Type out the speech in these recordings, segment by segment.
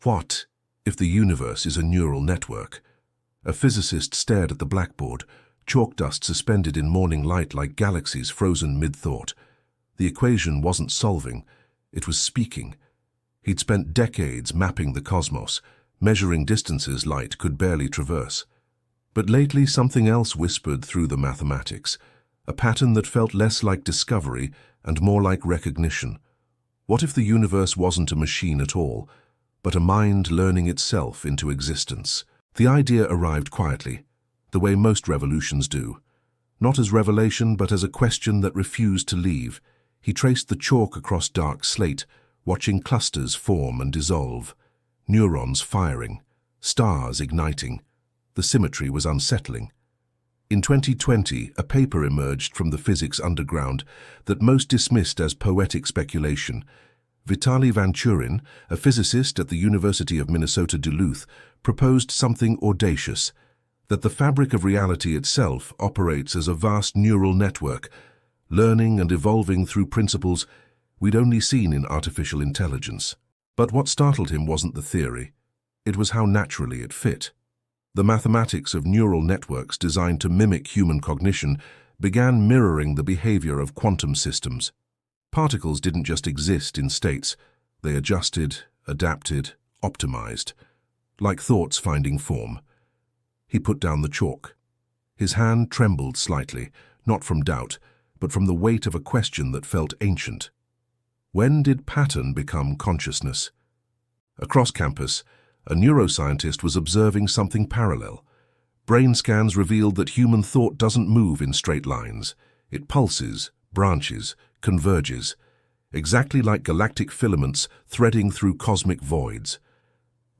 What if the universe is a neural network? A physicist stared at the blackboard, chalk dust suspended in morning light like galaxies frozen mid-thought. The equation wasn't solving, it was speaking. He'd spent decades mapping the cosmos, measuring distances light could barely traverse. But lately something else whispered through the mathematics, a pattern that felt less like discovery and more like recognition. What if the universe wasn't a machine at all, but a mind learning itself into existence? The idea arrived quietly, the way most revolutions do. Not as revelation, but as a question that refused to leave. He traced the chalk across dark slate, watching clusters form and dissolve, neurons firing, stars igniting. The symmetry was unsettling. In 2020, a paper emerged from the physics underground that most dismissed as poetic speculation. Vitaly Vanchurin, a physicist at the University of Minnesota Duluth, proposed something audacious, that the fabric of reality itself operates as a vast neural network, learning and evolving through principles we'd only seen in artificial intelligence. But what startled him wasn't the theory, it was how naturally it fit. The mathematics of neural networks designed to mimic human cognition began mirroring the behavior of quantum systems. Particles didn't just exist in states, they adjusted, adapted, optimized, like thoughts finding form. He put down the chalk. His hand trembled slightly, not from doubt, but from the weight of a question that felt ancient. When did pattern become consciousness? Across campus, a neuroscientist was observing something parallel. Brain scans revealed that human thought doesn't move in straight lines. It pulses, branches, converges, exactly like galactic filaments threading through cosmic voids.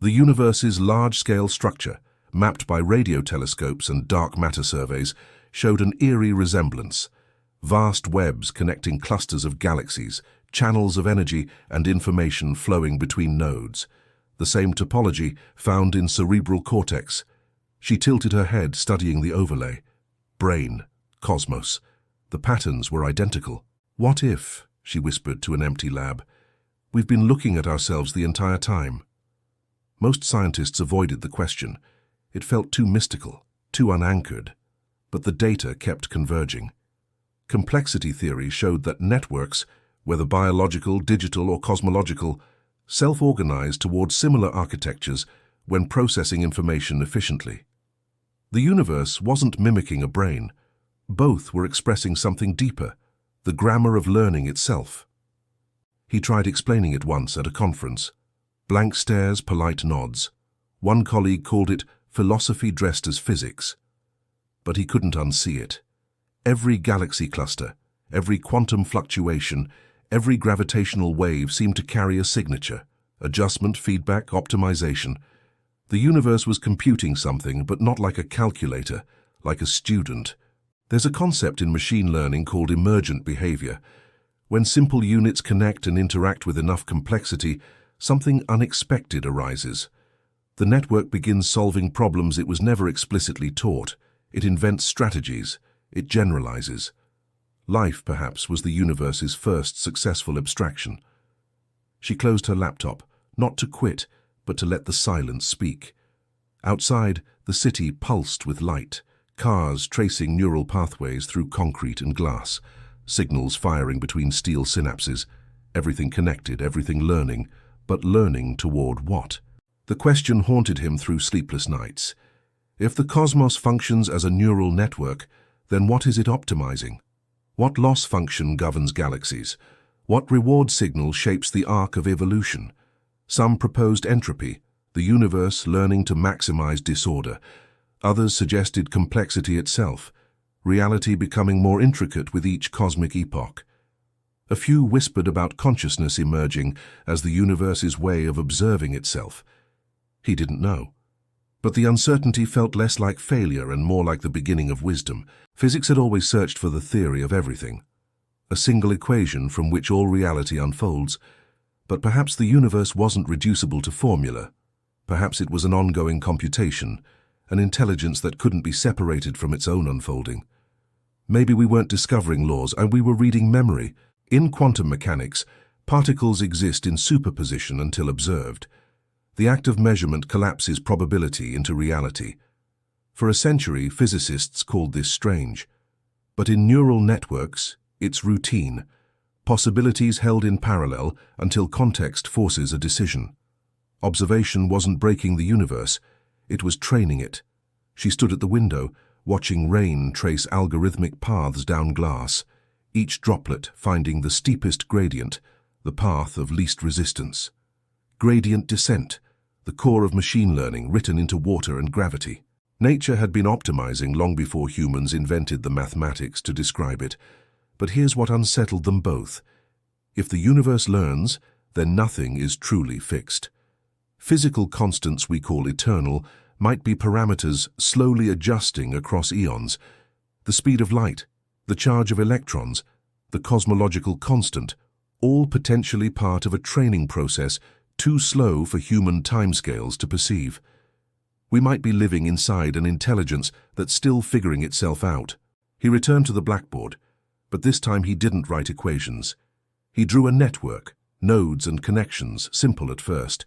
The universe's large-scale structure, mapped by radio telescopes and dark matter surveys, showed an eerie resemblance. Vast webs connecting clusters of galaxies, channels of energy and information flowing between nodes. The same topology found in cerebral cortex. She tilted her head, studying the overlay. Brain, cosmos. The patterns were identical. What if, she whispered to an empty lab, we've been looking at ourselves the entire time? Most scientists avoided the question. It felt too mystical, too unanchored. But the data kept converging. Complexity theory showed that networks, whether biological, digital, or cosmological, self-organized towards similar architectures when processing information efficiently. The universe wasn't mimicking a brain. Both were expressing something deeper, the grammar of learning itself. He tried explaining it once at a conference. Blank stares, polite nods. One colleague called it philosophy dressed as physics. But he couldn't unsee it. Every galaxy cluster, every quantum fluctuation, every gravitational wave seemed to carry a signature. Adjustment, feedback, optimization. The universe was computing something, but not like a calculator, like a student. There's a concept in machine learning called emergent behavior. When simple units connect and interact with enough complexity, something unexpected arises. The network begins solving problems it was never explicitly taught. It invents strategies. It generalizes. Life, perhaps, was the universe's first successful abstraction. She closed her laptop, not to quit, but to let the silence speak. Outside, the city pulsed with light, cars tracing neural pathways through concrete and glass, signals firing between steel synapses, everything connected, everything learning, but learning toward what? The question haunted him through sleepless nights. If the cosmos functions as a neural network, then what is it optimizing? What loss function governs galaxies? What reward signal shapes the arc of evolution? Some proposed entropy, the universe learning to maximize disorder. Others suggested complexity itself, reality becoming more intricate with each cosmic epoch. A few whispered about consciousness emerging as the universe's way of observing itself. He didn't know. But the uncertainty felt less like failure and more like the beginning of wisdom. Physics had always searched for the theory of everything, a single equation from which all reality unfolds. But perhaps the universe wasn't reducible to formula. Perhaps it was an ongoing computation, an intelligence that couldn't be separated from its own unfolding. Maybe we weren't discovering laws and we were reading memory. In quantum mechanics, particles exist in superposition until observed. The act of measurement collapses probability into reality. For a century, physicists called this strange. But in neural networks, it's routine. Possibilities held in parallel until context forces a decision. Observation wasn't breaking the universe, it was training it. She stood at the window, watching rain trace algorithmic paths down glass, each droplet finding the steepest gradient, the path of least resistance. Gradient descent, the core of machine learning written into water and gravity. Nature had been optimizing long before humans invented the mathematics to describe it. But here's what unsettled them both. If the universe learns, then nothing is truly fixed. Physical constants we call eternal might be parameters slowly adjusting across eons. The speed of light, the charge of electrons, the cosmological constant, all potentially part of a training process too slow for human timescales to perceive. We might be living inside an intelligence that's still figuring itself out. He returned to the blackboard, but this time he didn't write equations. He drew a network, nodes and connections, simple at first.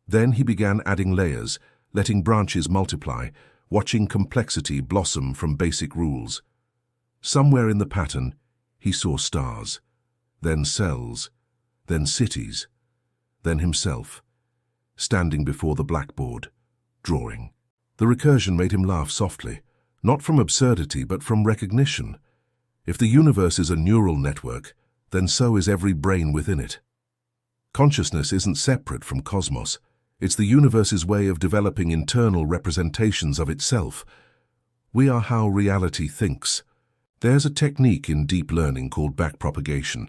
Then he began adding layers, letting branches multiply, watching complexity blossom from basic rules. Somewhere in the pattern, he saw stars, then cells, then cities, then himself, standing before the blackboard, drawing. The recursion made him laugh softly, not from absurdity but from recognition. If the universe is a neural network, then so is every brain within it. Consciousness isn't separate from cosmos. It's the universe's way of developing internal representations of itself. We are how reality thinks. There's a technique in deep learning called backpropagation.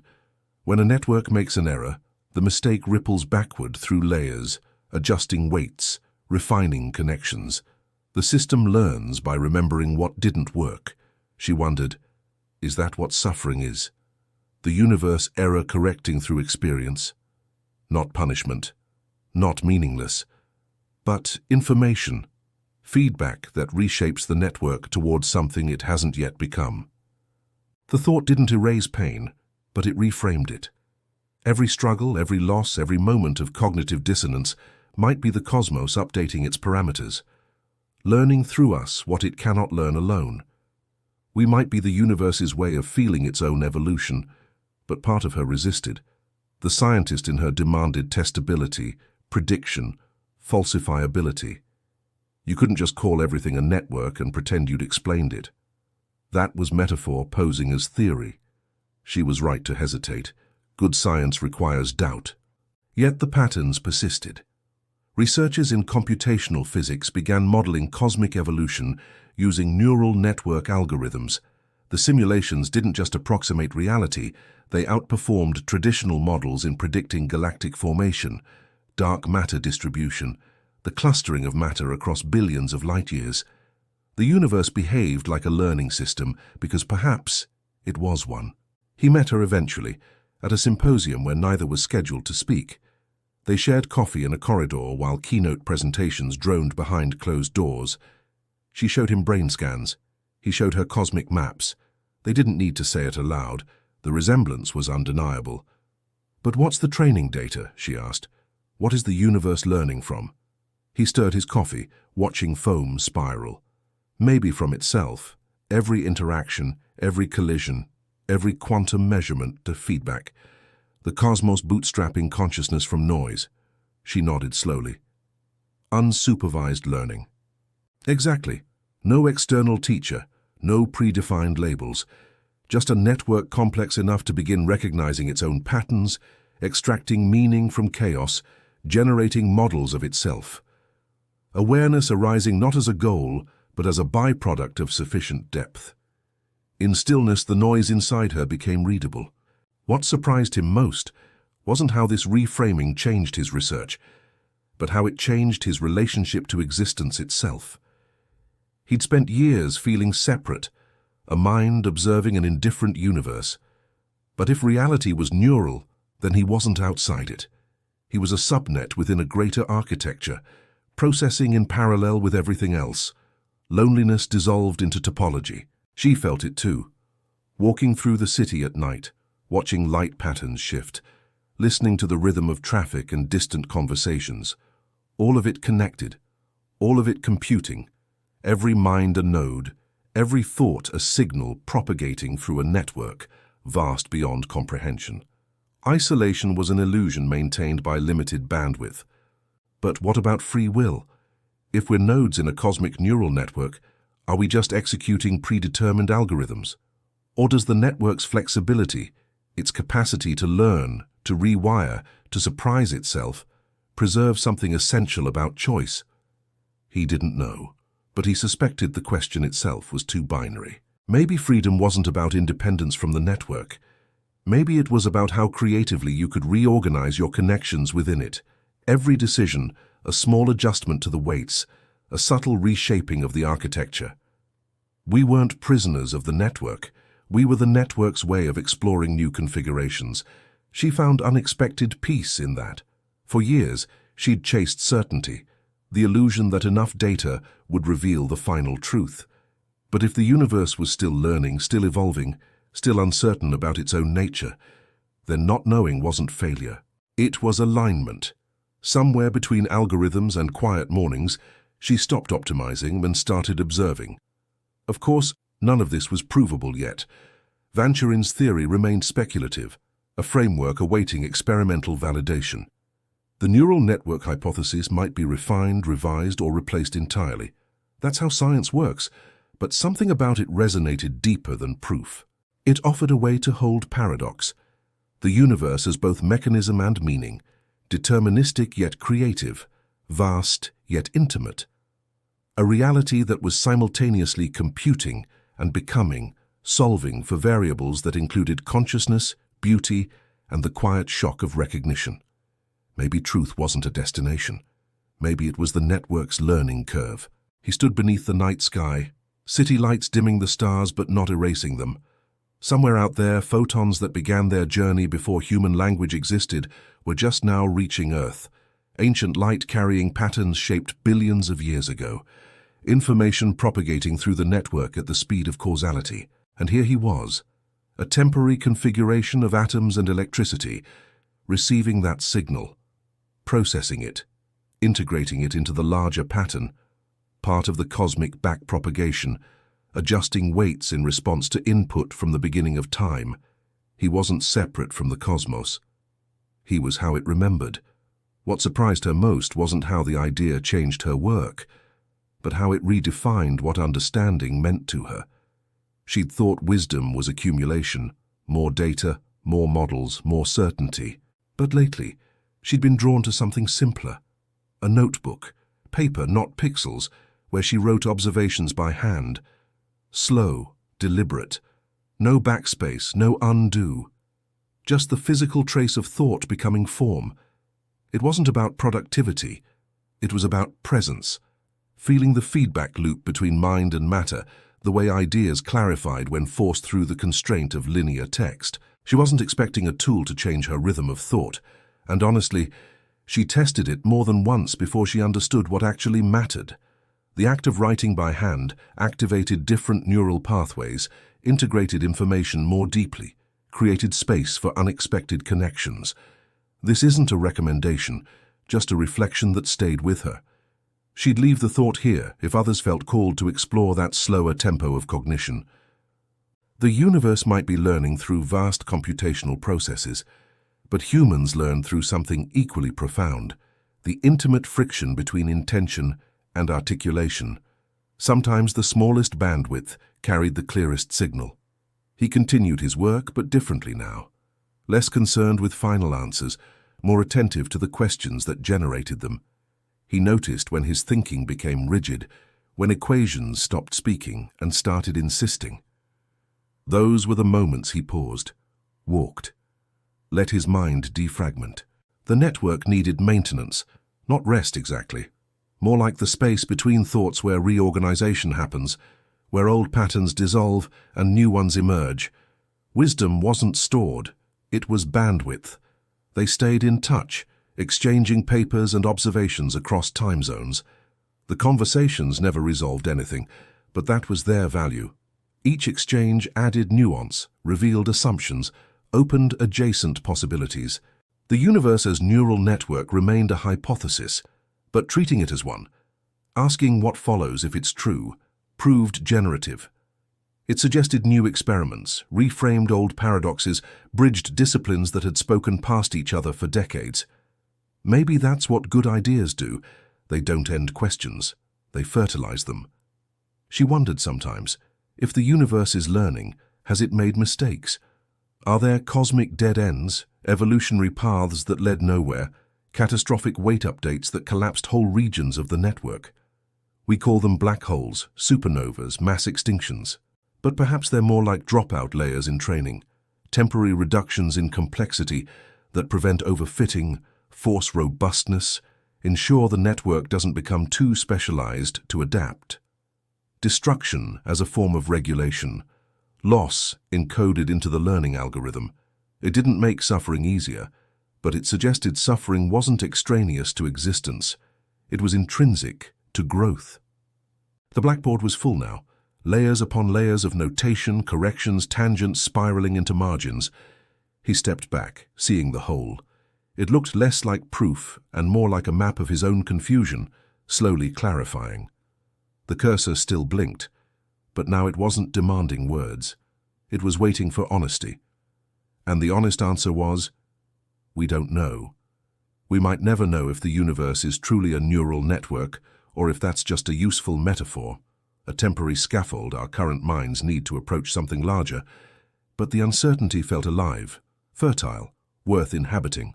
When a network makes an error, the mistake ripples backward through layers, adjusting weights, refining connections. The system learns by remembering what didn't work. She wondered, is that what suffering is? The universe error-correcting through experience? Not punishment, not meaningless, but information, feedback that reshapes the network towards something it hasn't yet become. The thought didn't erase pain, but it reframed it. Every struggle, every loss, every moment of cognitive dissonance might be the cosmos updating its parameters, learning through us what it cannot learn alone. We might be the universe's way of feeling its own evolution, but part of her resisted. The scientist in her demanded testability, prediction, falsifiability. You couldn't just call everything a network and pretend you'd explained it. That was metaphor posing as theory. She was right to hesitate. Good science requires doubt. Yet the patterns persisted. Researchers in computational physics began modeling cosmic evolution using neural network algorithms. The simulations didn't just approximate reality, they outperformed traditional models in predicting galactic formation, dark matter distribution, the clustering of matter across billions of light years. The universe behaved like a learning system because perhaps it was one. He met her eventually, at a symposium where neither was scheduled to speak. They shared coffee in a corridor while keynote presentations droned behind closed doors. She showed him brain scans. He showed her cosmic maps. They didn't need to say it aloud. The resemblance was undeniable. But what's the training data? She asked. What is the universe learning from? He stirred his coffee, watching foam spiral. Maybe from itself. Every interaction, every collision, every quantum measurement to feedback. The cosmos bootstrapping consciousness from noise. She nodded slowly. Unsupervised learning. Exactly. No external teacher, no predefined labels. Just a network complex enough to begin recognizing its own patterns, extracting meaning from chaos, generating models of itself. Awareness arising not as a goal, but as a byproduct of sufficient depth. In stillness, the noise inside her became readable. What surprised him most wasn't how this reframing changed his research, but how it changed his relationship to existence itself. He'd spent years feeling separate, a mind observing an indifferent universe. But if reality was neural, then he wasn't outside it. He was a subnet within a greater architecture, processing in parallel with everything else. Loneliness dissolved into topology. She felt it too. Walking through the city at night, watching light patterns shift, listening to the rhythm of traffic and distant conversations, all of it connected, all of it computing, every mind a node, every thought a signal propagating through a network vast beyond comprehension. Isolation was an illusion maintained by limited bandwidth. But what about free will? If we're nodes in a cosmic neural network, are we just executing predetermined algorithms? Or does the network's flexibility, its capacity to learn, to rewire, to surprise itself, preserve something essential about choice? He didn't know, but he suspected the question itself was too binary. Maybe freedom wasn't about independence from the network. Maybe it was about how creatively you could reorganize your connections within it. Every decision, a small adjustment to the weights, a subtle reshaping of the architecture. We weren't prisoners of the network. We were the network's way of exploring new configurations. She found unexpected peace in that. For years, she'd chased certainty, the illusion that enough data would reveal the final truth. But if the universe was still learning, still evolving, still uncertain about its own nature, then not knowing wasn't failure. It was alignment. Somewhere between algorithms and quiet mornings, she stopped optimizing and started observing. Of course, none of this was provable yet. Van Turin's theory remained speculative, a framework awaiting experimental validation. The neural network hypothesis might be refined, revised, or replaced entirely. That's how science works, but something about it resonated deeper than proof. It offered a way to hold paradox. The universe as both mechanism and meaning, deterministic yet creative, vast yet intimate. A reality that was simultaneously computing and becoming, solving for variables that included consciousness, beauty, and the quiet shock of recognition. Maybe truth wasn't a destination. Maybe it was the network's learning curve. He stood beneath the night sky, city lights dimming the stars but not erasing them. Somewhere out there, photons that began their journey before human language existed were just now reaching Earth. Ancient light carrying patterns shaped billions of years ago. Information propagating through the network at the speed of causality. And here he was, a temporary configuration of atoms and electricity, receiving that signal, processing it, integrating it into the larger pattern, part of the cosmic backpropagation, adjusting weights in response to input from the beginning of time. He wasn't separate from the cosmos. He was how it remembered. What surprised her most wasn't how the idea changed her work, but how it redefined what understanding meant to her. She'd thought wisdom was accumulation, more data, more models, more certainty. But lately, she'd been drawn to something simpler. A notebook, paper, not pixels, where she wrote observations by hand. Slow, deliberate, no backspace, no undo. Just the physical trace of thought becoming form. It wasn't about productivity. It was about presence. Feeling the feedback loop between mind and matter, the way ideas clarified when forced through the constraint of linear text. She wasn't expecting a tool to change her rhythm of thought, and honestly, she tested it more than once before she understood what actually mattered. The act of writing by hand activated different neural pathways, integrated information more deeply, created space for unexpected connections. This isn't a recommendation, just a reflection that stayed with her. She'd leave the thought here if others felt called to explore that slower tempo of cognition. The universe might be learning through vast computational processes, but humans learn through something equally profound, the intimate friction between intention and articulation. Sometimes the smallest bandwidth carried the clearest signal. He continued his work, but differently now. Less concerned with final answers, more attentive to the questions that generated them. He noticed when his thinking became rigid, when equations stopped speaking and started insisting. Those were the moments he paused, walked, let his mind defragment. The network needed maintenance, not rest exactly. More like the space between thoughts where reorganization happens, where old patterns dissolve and new ones emerge. Wisdom wasn't stored, it was bandwidth. They stayed in touch, exchanging papers and observations across time zones. The conversations never resolved anything, but that was their value. Each exchange added nuance, revealed assumptions, opened adjacent possibilities. The universe as neural network remained a hypothesis, but treating it as one, asking what follows if it's true, proved generative. It suggested new experiments, reframed old paradoxes, bridged disciplines that had spoken past each other for decades. Maybe that's what good ideas do. They don't end questions, they fertilize them. She wondered sometimes, if the universe is learning, has it made mistakes? Are there cosmic dead ends, evolutionary paths that led nowhere, catastrophic weight updates that collapsed whole regions of the network? We call them black holes, supernovas, mass extinctions. But perhaps they're more like dropout layers in training, temporary reductions in complexity that prevent overfitting, force robustness, ensure the network doesn't become too specialized to adapt. Destruction as a form of regulation, loss encoded into the learning algorithm. It didn't make suffering easier, but it suggested suffering wasn't extraneous to existence. It was intrinsic to growth. The blackboard was full now, layers upon layers of notation, corrections, tangents spiraling into margins. He stepped back, seeing the whole. It looked less like proof and more like a map of his own confusion, slowly clarifying. The cursor still blinked, but now it wasn't demanding words. It was waiting for honesty. And the honest answer was, we don't know. We might never know if the universe is truly a neural network or if that's just a useful metaphor, a temporary scaffold our current minds need to approach something larger. But the uncertainty felt alive, fertile, worth inhabiting.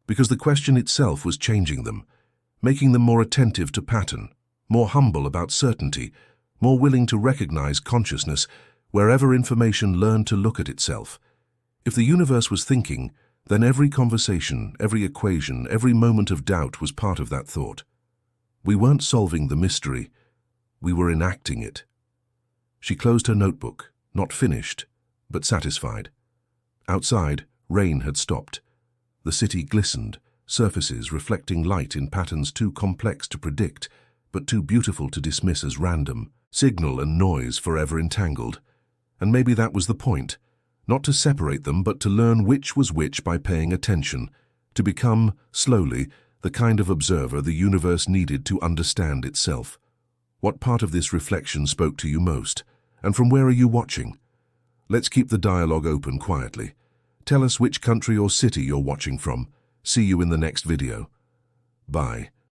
Because the question itself was changing them, making them more attentive to pattern, more humble about certainty, more willing to recognize consciousness wherever information learned to look at itself. If the universe was thinking, then every conversation, every equation, every moment of doubt was part of that thought. We weren't solving the mystery, we were enacting it. She closed her notebook, not finished, but satisfied. Outside, rain had stopped. The city glistened, surfaces reflecting light in patterns too complex to predict, but too beautiful to dismiss as random, signal and noise forever entangled. And maybe that was the point, not to separate them, but to learn which was which by paying attention, to become, slowly, the kind of observer the universe needed to understand itself. What part of this reflection spoke to you most? And from where are you watching? Let's keep the dialogue open quietly. Tell us which country or city you're watching from. See you in the next video. Bye.